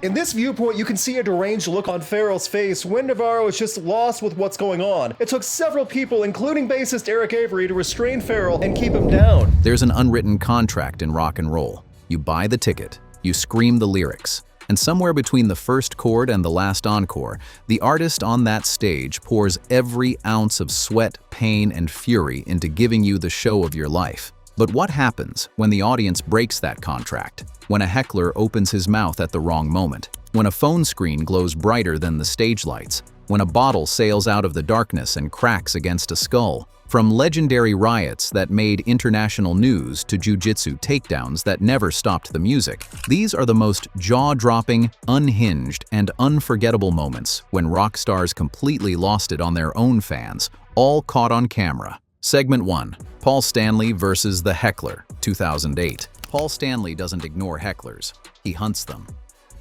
In this viewpoint, you can see a deranged look on Farrell's face when Navarro is just lost with what's going on. It took several people, including bassist Eric Avery, to restrain Farrell and keep him down. There's an unwritten contract in rock and roll. You buy the ticket, you scream the lyrics, and somewhere between the first chord and the last encore, the artist on that stage pours every ounce of sweat, pain, and fury into giving you the show of your life. But what happens when the audience breaks that contract? When a heckler opens his mouth at the wrong moment? When a phone screen glows brighter than the stage lights? When a bottle sails out of the darkness and cracks against a skull? From legendary riots that made international news to jiu-jitsu takedowns that never stopped the music, these are the most jaw-dropping, unhinged, and unforgettable moments when rock stars completely lost it on their own fans, all caught on camera. Segment 1. Paul Stanley versus the Heckler, 2008. Paul Stanley doesn't ignore hecklers, he hunts them.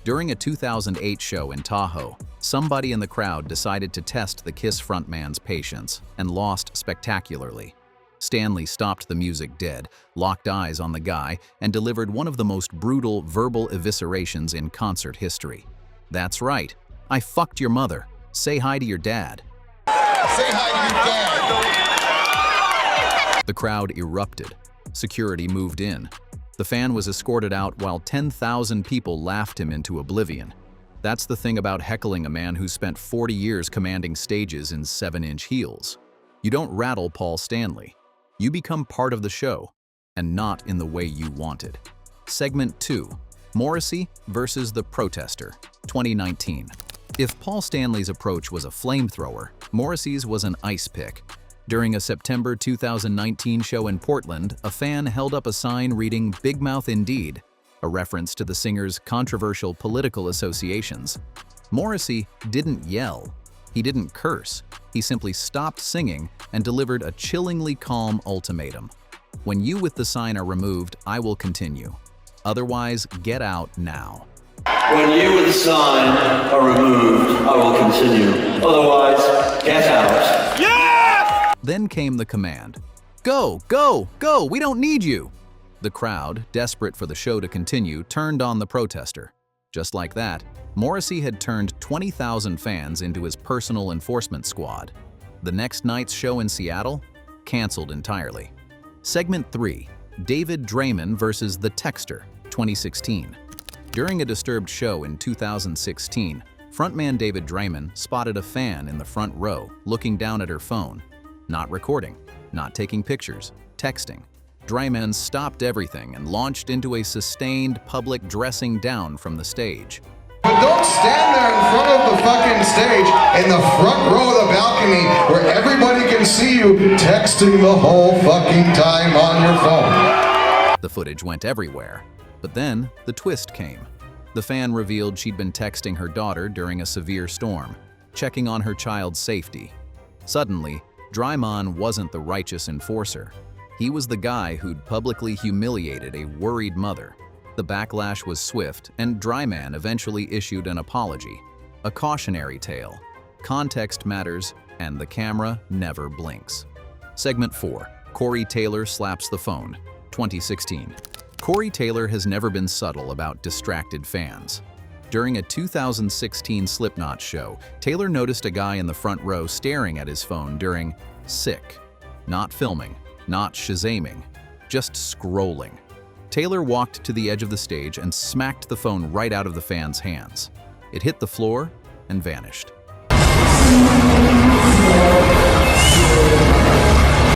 During a 2008 show in Tahoe, somebody in the crowd decided to test the Kiss frontman's patience and lost spectacularly. Stanley stopped the music dead, locked eyes on the guy, and delivered one of the most brutal verbal eviscerations in concert history. "That's right. I fucked your mother. Say hi to your dad." Say hi to your dad. The crowd erupted. Security moved in. The fan was escorted out while 10,000 people laughed him into oblivion. That's the thing about heckling a man who spent 40 years commanding stages in 7-inch heels. You don't rattle Paul Stanley. You become part of the show, and not in the way you wanted. Segment 2. Morrissey versus the Protester, 2019. If Paul Stanley's approach was a flamethrower, Morrissey's was an ice pick. During a September 2019 show in Portland, a fan held up a sign reading "Big Mouth Indeed," a reference to the singer's controversial political associations. Morrissey didn't yell. He didn't curse. He simply stopped singing and delivered a chillingly calm ultimatum. "When you with the sign are removed, I will continue. Otherwise, get out now." When you with the sign are removed, I will continue. Otherwise, get out. Then came the command. "Go, go, go, we don't need you." The crowd, desperate for the show to continue, turned on the protester. Just like that, Morrissey had turned 20,000 fans into his personal enforcement squad. The next night's show in Seattle? Canceled entirely. Segment 3. David Draymond versus the Texter, 2016. During a Disturbed show in 2016, frontman David Draymond spotted a fan in the front row looking down at her phone. Not recording, not taking pictures, texting. Draymond stopped everything and launched into a sustained public dressing down from the stage. But don't stand there in front of the fucking stage in the front row of the balcony where everybody can see you texting the whole fucking time on your phone. The footage went everywhere. But then the twist came. The fan revealed she'd been texting her daughter during a severe storm, checking on her child's safety. Suddenly, Draymond wasn't the righteous enforcer. He was the guy who'd publicly humiliated a worried mother. The backlash was swift, and Draymond eventually issued an apology. A cautionary tale. Context matters, and the camera never blinks. Segment 4. Corey Taylor slaps the phone, 2016. Corey Taylor has never been subtle about distracted fans. During a 2016 Slipknot show, Taylor noticed a guy in the front row staring at his phone during Sick. Not filming, not Shazaming, just scrolling. Taylor walked to the edge of the stage and smacked the phone right out of the fan's hands. It hit the floor and vanished.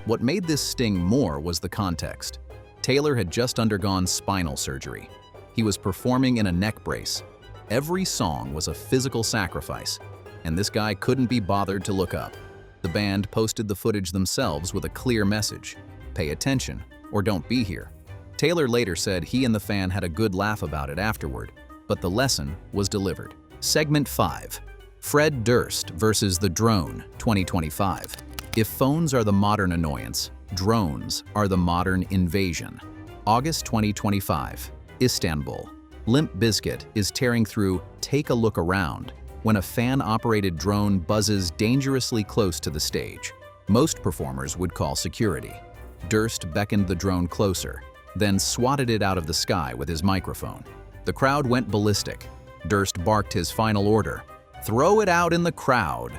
What made this sting more was the context. Taylor had just undergone spinal surgery. He was performing in a neck brace. Every song was a physical sacrifice, and this guy couldn't be bothered to look up. The band posted the footage themselves with a clear message: pay attention or don't be here. Taylor later said he and the fan had a good laugh about it afterward, but the lesson was delivered. Segment 5. Fred Durst versus the Drone, 2025. If phones are the modern annoyance, drones are the modern invasion. August 2025, Istanbul. Limp Bizkit is tearing through Take a Look Around when a fan-operated drone buzzes dangerously close to the stage. Most performers would call security. Durst beckoned the drone closer, then swatted it out of the sky with his microphone. The crowd went ballistic. Durst barked his final order, "Throw it out in the crowd."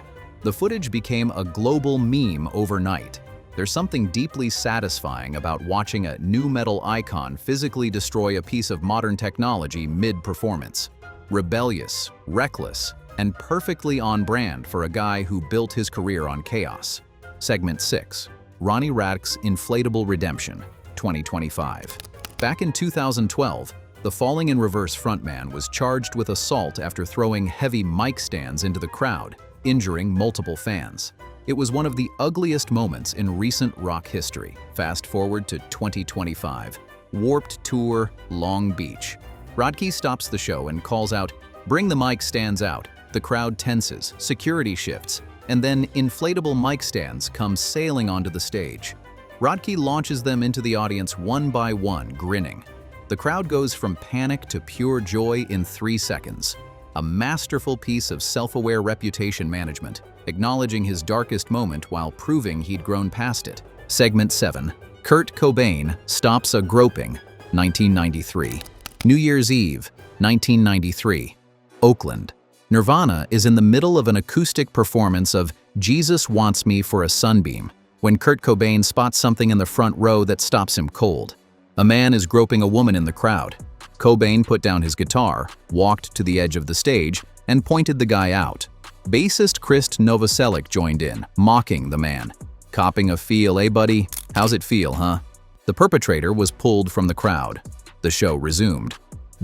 The footage became a global meme overnight. There's something deeply satisfying about watching a nu metal icon physically destroy a piece of modern technology mid-performance. Rebellious, reckless, and perfectly on brand for a guy who built his career on chaos. Segment 6. Ronnie Radke's Inflatable Redemption, 2025. Back in 2012, the Falling in Reverse frontman was charged with assault after throwing heavy mic stands into the crowd, injuring multiple fans. It was one of the ugliest moments in recent rock history. Fast forward to 2025. Warped Tour, Long Beach. Radke stops the show and calls out, "Bring the mic stands out." The crowd tenses, security shifts, and then inflatable mic stands come sailing onto the stage. Radke launches them into the audience one by one, grinning. The crowd goes from panic to pure joy in 3 seconds. A masterful piece of self-aware reputation management, acknowledging his darkest moment while proving he'd grown past it. Segment 7. Kurt Cobain Stops a Groping, 1993. New Year's Eve, 1993. Oakland. Nirvana is in the middle of an acoustic performance of "Jesus Wants Me for a Sunbeam" when Kurt Cobain spots something in the front row that stops him cold. A man is groping a woman in the crowd. Cobain put down his guitar, walked to the edge of the stage, and pointed the guy out. Bassist Chris Novoselic joined in, mocking the man. "Copping a feel, eh, buddy? How's it feel, huh?" The perpetrator was pulled from the crowd. The show resumed.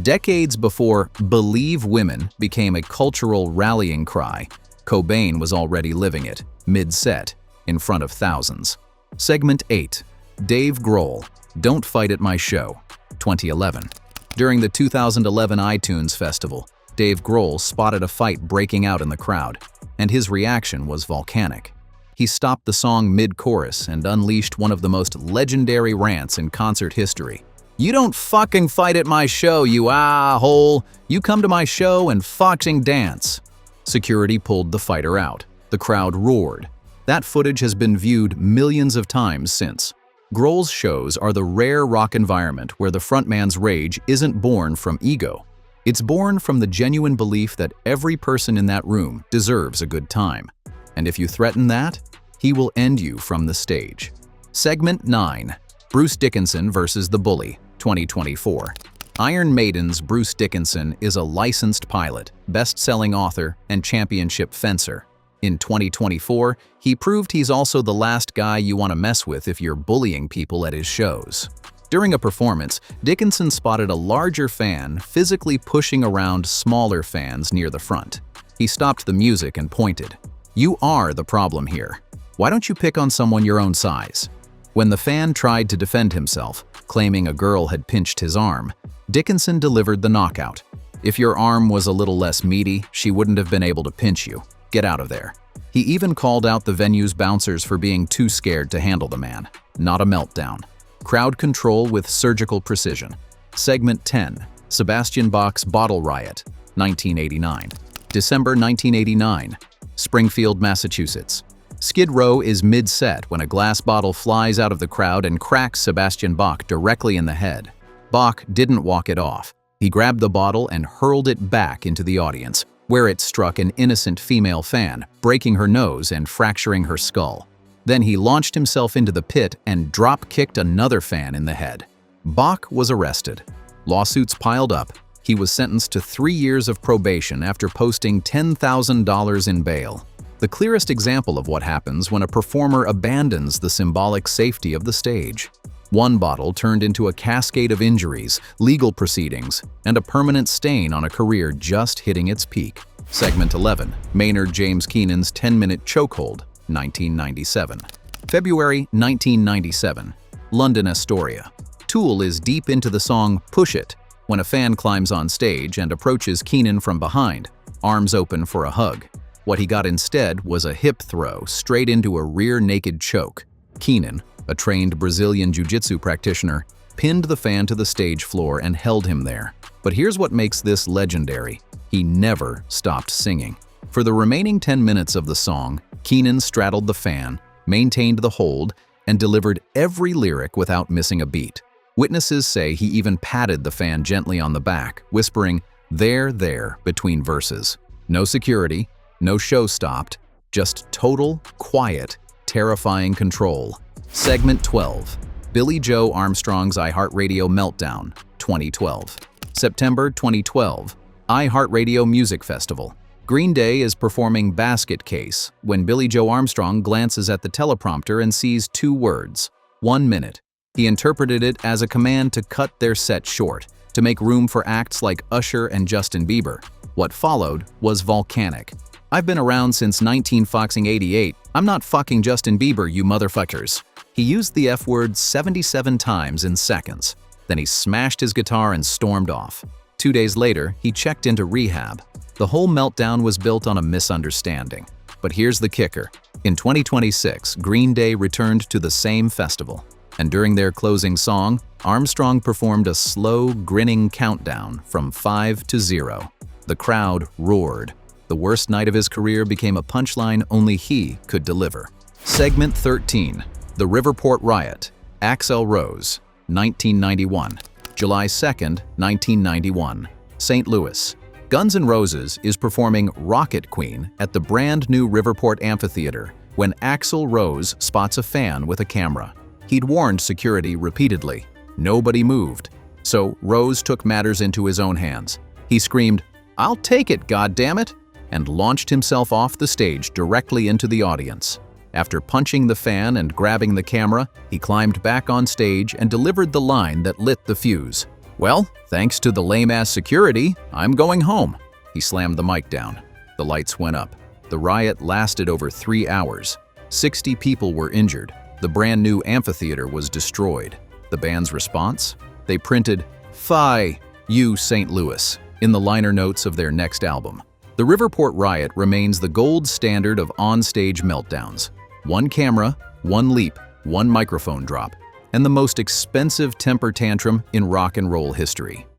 Decades before "Believe Women" became a cultural rallying cry, Cobain was already living it, mid-set, in front of thousands. Segment 8. Dave Grohl, Don't Fight at My Show, 2011. During the 2011 iTunes Festival, Dave Grohl spotted a fight breaking out in the crowd, and his reaction was volcanic. He stopped the song mid-chorus and unleashed one of the most legendary rants in concert history. "You don't fucking fight at my show, you a-hole. You come to my show and fucking dance." Security pulled the fighter out. The crowd roared. That footage has been viewed millions of times since. Grohl's shows are the rare rock environment where the frontman's rage isn't born from ego. It's born from the genuine belief that every person in that room deserves a good time. And if you threaten that, he will end you from the stage. Segment 9. Bruce Dickinson vs. the Bully, 2024. Iron Maiden's Bruce Dickinson is a licensed pilot, best-selling author, and championship fencer. In 2024, he proved he's also the last guy you want to mess with if you're bullying people at his shows. During a performance, Dickinson spotted a larger fan physically pushing around smaller fans near the front. He stopped the music and pointed. "You are the problem here. Why don't you pick on someone your own size?" When the fan tried to defend himself, claiming a girl had pinched his arm, Dickinson delivered the knockout. "If your arm was a little less meaty, she wouldn't have been able to pinch you. Get out of there." He even called out the venue's bouncers for being too scared to handle the man. Not a meltdown. Crowd control with surgical precision. Segment 10. Sebastian Bach's Bottle Riot, 1989. December 1989. Springfield, Massachusetts. Skid Row is mid-set when a glass bottle flies out of the crowd and cracks Sebastian Bach directly in the head. Bach didn't walk it off. He grabbed the bottle and hurled it back into the audience, where it struck an innocent female fan, breaking her nose and fracturing her skull. Then he launched himself into the pit and drop-kicked another fan in the head. Bach was arrested. Lawsuits piled up. He was sentenced to 3 years of probation after posting $10,000 in bail. The clearest example of what happens when a performer abandons the symbolic safety of the stage. One bottle turned into a cascade of injuries, legal proceedings, and a permanent stain on a career just hitting its peak. Segment 11. Maynard James Keenan's 10-minute chokehold, 1997. February 1997. London, Astoria. Tool is deep into the song "Push It" when a fan climbs on stage and approaches Keenan from behind, arms open for a hug. What he got instead was a hip throw straight into a rear naked choke. Keenan, a trained Brazilian jiu-jitsu practitioner, pinned the fan to the stage floor and held him there. But here's what makes this legendary. He never stopped singing. For the remaining 10 minutes of the song, Keenan straddled the fan, maintained the hold, and delivered every lyric without missing a beat. Witnesses say he even patted the fan gently on the back, whispering, There, between verses. No security, no show stopped, just total, quiet, terrifying control. Segment 12. Billy Joe Armstrong's iHeartRadio Meltdown, 2012. September 2012. iHeartRadio Music Festival. Green Day is performing Basket Case when Billy Joe Armstrong glances at the teleprompter and sees 2 words, 1 minute. He interpreted it as a command to cut their set short, to make room for acts like Usher and Justin Bieber. What followed was volcanic. I've been around since 1988. I'm not fucking Justin Bieber, you motherfuckers. He used the F word 77 times in seconds. Then he smashed his guitar and stormed off. 2 days later, he checked into rehab. The whole meltdown was built on a misunderstanding. But here's the kicker. In 2026, Green Day returned to the same festival. And during their closing song, Armstrong performed a slow, grinning countdown from 5 to 0. The crowd roared. The worst night of his career became a punchline only he could deliver. Segment 13. The Riverport Riot. Axl Rose, 1991. July 2nd, 1991. St. Louis. Guns N' Roses is performing Rocket Queen at the brand new Riverport Amphitheater when Axl Rose spots a fan with a camera. He'd warned security repeatedly. Nobody moved. So Rose took matters into his own hands. He screamed, "I'll take it, goddammit!" and launched himself off the stage directly into the audience. After punching the fan and grabbing the camera, he climbed back on stage and delivered the line that lit the fuse. "Well, thanks to the lame-ass security, I'm going home." He slammed the mic down. The lights went up. The riot lasted over 3 hours. 60 people were injured. The brand new amphitheater was destroyed. The band's response? They printed, "Phi, you St. Louis," in the liner notes of their next album. The Riverport Riot remains the gold standard of on-stage meltdowns. 1 camera, 1 leap, 1 microphone drop, and the most expensive temper tantrum in rock and roll history.